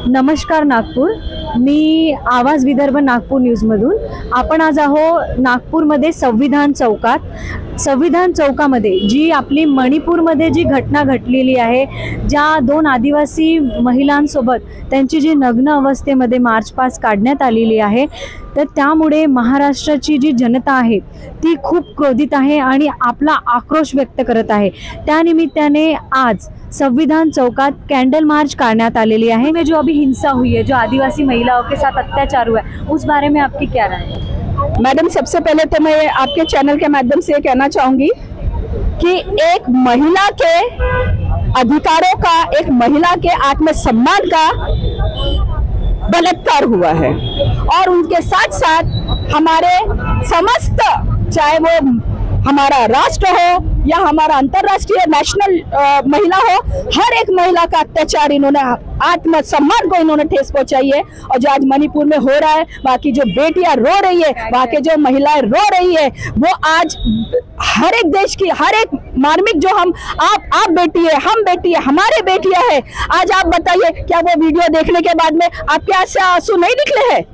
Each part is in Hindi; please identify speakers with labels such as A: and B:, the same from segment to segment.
A: नमस्कार नागपूर, मी आवाज विदर्भ नागपूर न्यूजमधून. आपण आज नागपूरमध्ये संविधान चौकामध्ये जी आपली मणिपूरमध्ये जी घटना घडलेली आहे, ज्या दोन आदिवासी महिलांसोबत त्यांची जी नग्न अवस्थेमध्ये मार्च पास्ट काढण्यात आलेली आहे, तर त्यामुळे महाराष्ट्राची जी जनता आहे ती खूप क्रोधित आहे आणि आपला आक्रोश व्यक्त करत आहे. त्यानिमित्ताने आज संविधान चौकात कैंडल मार्च करण्यात आलेली आहे. में जो अभी हिंसा हुई है, जो आदिवासी महिलाओं के साथ अत्याचार हुआ है, उस बारे में आपकी क्या राय है?
B: मैडम, सबसे पहले तो मैं आपके चैनल के माध्यम से ये कहना चाहूँगी कि एक महिला के अधिकारों का, एक महिला के आत्मसम्मान का बलात्कार हुआ है और उनके साथ साथ हमारे समस्त, चाहे वो हमारा राष्ट्र हो या हमारा अंतर्राष्ट्रीय नेशनल महिला हो, हर एक महिला का अत्याचार इन्होंने, आत्मसम्मान को इन्होंने ठेस पहुंचाई है. और जो आज मणिपुर में हो रहा है, वहाँ की जो बेटियां रो रही है, वहाँ के जो महिलाएं रो रही है, वो आज हर एक देश की, हर एक मार्मिक, जो आप बेटी है, हम बेटी है, हमारे बेटियां है. आज आप बताइए, क्या वो वीडियो देखने के बाद में आपके आंख से आंसू नहीं निकले हैं?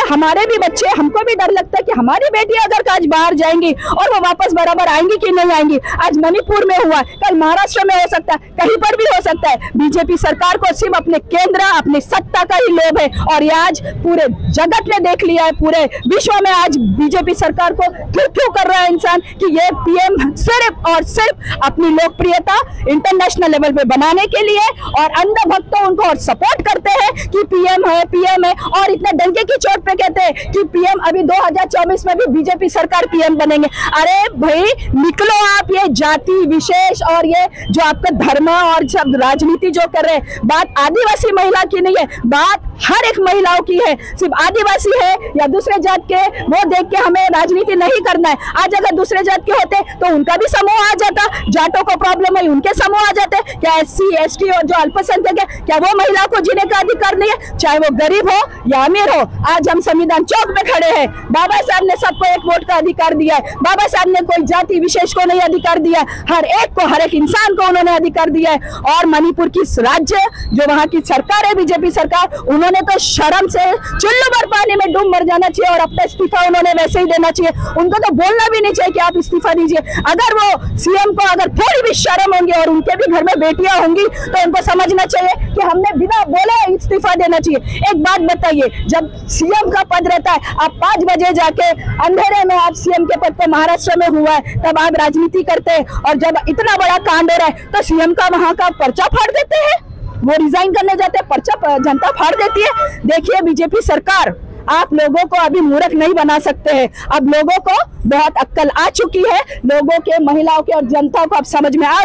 B: हमारे भी बच्चे, हमको भी डर लगता है कि हमारी बेटी अगर आज बाहर जाएंगी और वो वापस बराबर आएंगी कि नहीं आएंगी. आज मणिपुर में हुआ, कल महाराष्ट्र में हो सकता है, कहीं पर भी हो सकता है. बीजेपी सरकार को सिर्फ अपने केंद्र, अपनी सत्ता का ही लोभ है और ये आज पूरे जगत ने देख लिया है, पूरे विश्व में आज बीजेपी सरकार को क्यों कर रहा है इंसान कि ये पीएम सिर्फ और सिर्फ अपनी लोकप्रियता इंटरनेशनल लेवल पे बनाने के लिए, और अंध भक्त उनको और सपोर्ट करते हैं कि पीएम है, और इतना डंके की चोट पे कहते हैं कि पीएम अभी 2024 में भी बीजेपी सरकार पीएम बनेंगे. अरे भाई निकलो आप, ये जाति विशेष और ये जो आपका धर्म और सब राजनीति जो कर रहे हैं, बात आदिवासी महिला की नहीं है, बात हर एक महिलाओं की है. सिर्फ आदिवासी है या दूसरे जात के, वो देख के हमें राजनीति नहीं करना है. आज अगर दूसरे जात के होते तो उनका भी समूह आ जाता, जाटों को प्रॉब्लम है उनके समूह आ जाते. क्या SC ST और जो अल्पसंख्यक है, क्या वो महिला को जीने का अधिकार नहीं है? चाहे वो गरीब हो या अमीर हो. आज हम संविधान चौक में खड़े हैं. बाबा साहब ने सबको एक वोट का अधिकार दिया है. बाबा साहब ने कोई जाति विशेष को नहीं अधिकार दिया है, हर एक को, हर एक इंसान को उन्होंने अधिकार दिया है. और मणिपुर की राज्य, जो वहाँ की सरकार है बीजेपी सरकार, उन्होंने तो शर्म से चुल्लू भर पानी में डूब मर जाना चाहिए और अपना इस्तीफा उन्होंने वैसे ही देना चाहिए. उनको तो बोलना भी नहीं चाहिए कि आप इस्तीफा दीजिए. अगर वो सीएम को अगर थोड़ी भी शर्म होंगी और उनके भी घर में बेटियां होंगी तो उनको समझना चाहिए कि हमने बिना बोले इस्तीफा देना चाहिए. एक बात बताइए, जब सीएम का पद रहता है, आप 5 बजे जाके अंधेरे में आप सीएम के पद पे महाराष्ट्र में हुआ है, तब आप राजनीति करते हैं, और जब इतना बड़ा कांड हो रहा है तो सीएम का वहां का पर्चा फाड़ देते हैं, वो रिजाइन करने जाते हैं, पर्चा जनता फाड़ देती है. देखिए बीजेपी सरकार, आप लोगों को अभी मूर्ख नहीं बना सकते हैं. अब लोगों को बहुत अक्ल आ चुकी है, लोगों के, महिलाओं के और जनता को अब समझ में आ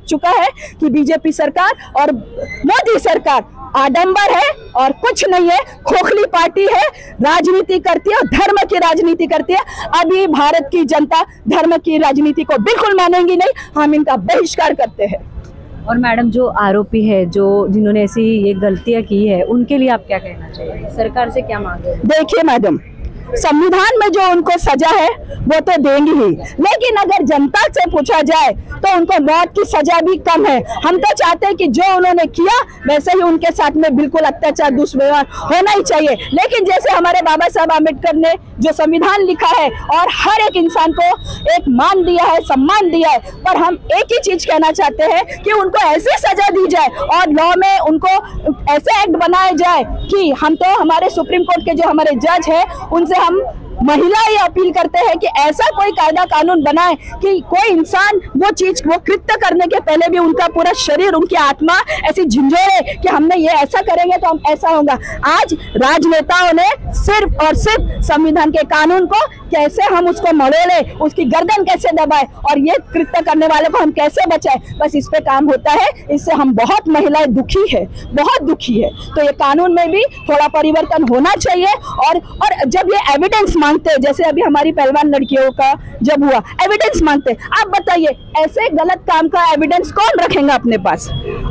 B: चुका है कि बीजेपी सरकार और मोदी सरकार आडंबर है और कुछ नहीं है, खोखली पार्टी है, राजनीति करती है और धर्म की राजनीति करती है. अभी भारत की जनता धर्म की राजनीति को बिल्कुल मानेंगी नहीं, हम इनका बहिष्कार करते हैं.
A: और मैडम, जो आरोपी है, जिन्होंने ऐसी ये गलतियां की है, उनके लिए आप क्या कहना चाहिए? सरकार से क्या मांगे?
B: देखिए मैडम, संविधान में जो उनको सजा है वो तो देंगी ही, लेकिन अगर जनता से पूछा जाए तो उनको मौत की सजा भी कम है. हम तो चाहते हैं कि जो उन्होंने किया वैसे ही उनके साथ में बिल्कुल अत्याचार, दुष्व्यवहार होना ही चाहिए. लेकिन जैसे हमारे बाबा साहब आम्बेडकर ने जो संविधान लिखा है और हर एक इंसान को एक मान दिया है, सम्मान दिया है, पर हम एक ही चीज कहना चाहते हैं कि उनको ऐसे सजा दी जाए और लॉ में उनको ऐसे एक्ट बनाए जाए कि हम तो, हमारे सुप्रीम कोर्ट के जो हमारे जज है, उनसे हम महिला ये अपील करते हैं कि ऐसा कोई कायदा कानून बनाए कि कोई इंसान वो चीज, वो कृत्य करने के पहले भी उनका पूरा शरीर, उनकी आत्मा ऐसी झंझोरे कि हमने ये ऐसा करेंगे तो हम ऐसा होगा. आज राजनेताओं ने सिर्फ और सिर्फ संविधान के कानून को कैसे हम उसको मड़ोले, उसकी गर्दन कैसे दबाए और ये कृत्य करने वाले को हम कैसे बचाए, बस इस पे काम होता है. इससे हम बहुत महिलाएं दुखी है, बहुत दुखी है. तो ये कानून में भी थोड़ा परिवर्तन होना चाहिए. और जब ये एविडेंस मांगते हैं, जैसे अभी हमारी पहलवान लड़कियों का जब हुआ, एविडेंस मांगते हैं. आप बताइए, ऐसे गलत काम का एविडेंस कौन रखेगा अपने पास?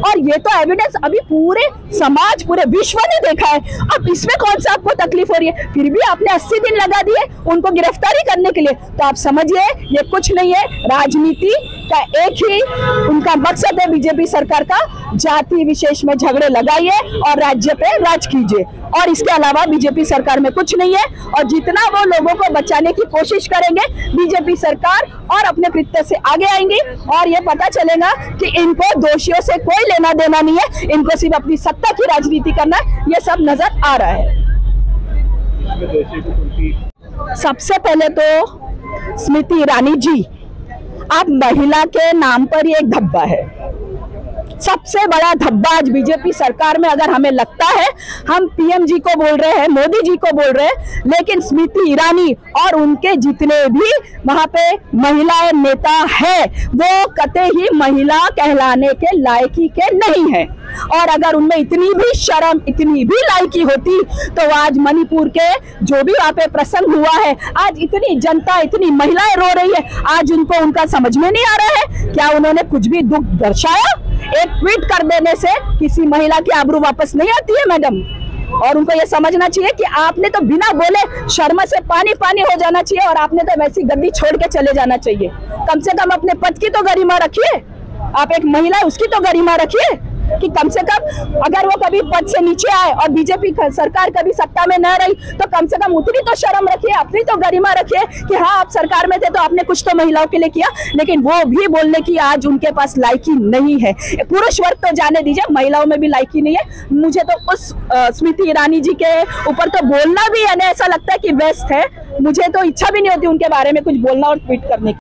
B: और ये तो एविडेंस अभी पूरे समाज, पूरे विश्व ने देखा है। अब इसमें कौन सा आपको तकलीफ हो रही है? फिर भी आपने 80 दिन लगा दिए उनको गिरफ्तारी करने के लिए। तो आप समझिए ये कुछ नहीं है, राजनीति का एक ही उनका मकसद है, बीजेपी सरकार का, जाति विशेष में झगड़े लगाइए और राज्य पे राज कीजिए, और इसके अलावा बीजेपी सरकार में कुछ नहीं है। और जितना वो लोगों को बचाने की कोशिश करेंगे, बीजेपी सरकार और अपने कृत्य से आगे आएंगी, और ये पता चलेगा कि इनको दोषियों से कोई लेना देना नहीं है, इनको सिर्फ अपनी सत्ता की राजनीति करना है। ये सब नजर आ रहा है। सबसे पहले तो स्मृति ईरानी जी, आप महिला के नाम पर ये एक धब्बा है, सबसे बड़ा धब्बा आज बीजेपी सरकार में। अगर हमें लगता है हम पीएम जी को बोल रहे हैं, मोदी जी को बोल रहे हैं, लेकिन स्मृति ईरानी और उनके जितने भी वहां पे महिलाएं नेता है, वो कतई ही महिला कहलाने के लायकी के नहीं है। और अगर उनमें इतनी भी शर्म, इतनी भी लायकी होती, तो आज मणिपुर के जो भी वहां पे प्रसंग हुआ है, आज इतनी जनता, इतनी महिलाएं रो रही है, आज उनको उनका समझ में नहीं आ रहा है। क्या उन्होंने कुछ भी दुख दर्शाया? एक ट्वीट कर देने से किसी महिला की आबरू वापस नहीं आती है मैडम। और उनको ये समझना चाहिए कि आपने तो बिना बोले शर्म से पानी पानी हो जाना चाहिए, और आपने तो वैसी गद्दी छोड़ के चले जाना चाहिए। कम से कम अपने पद की तो गरिमा रखिए। आप एक महिला है, उसकी तो गरिमा रखिए कि कम से कम अगर वो कभी पद से नीचे आए और बीजेपी सरकार कभी सत्ता में न रही, तो कम से कम उतनी तो शर्म रखिए, अपनी तो गरिमा रखिए कि हाँ आप सरकार में थे तो आपने कुछ तो महिलाओं के लिए किया। लेकिन वो भी बोलने की आज उनके पास लायकी नहीं है। पुरुष वर्ग तो जाने दीजिए, महिलाओं में भी लायकी नहीं है। मुझे तो उस स्मृति ईरानी जी के ऊपर तो बोलना भी है ना, ऐसा लगता है कि व्यस्त है। मुझे तो इच्छा भी नहीं होती उनके बारे में कुछ बोलना और ट्वीट करने की।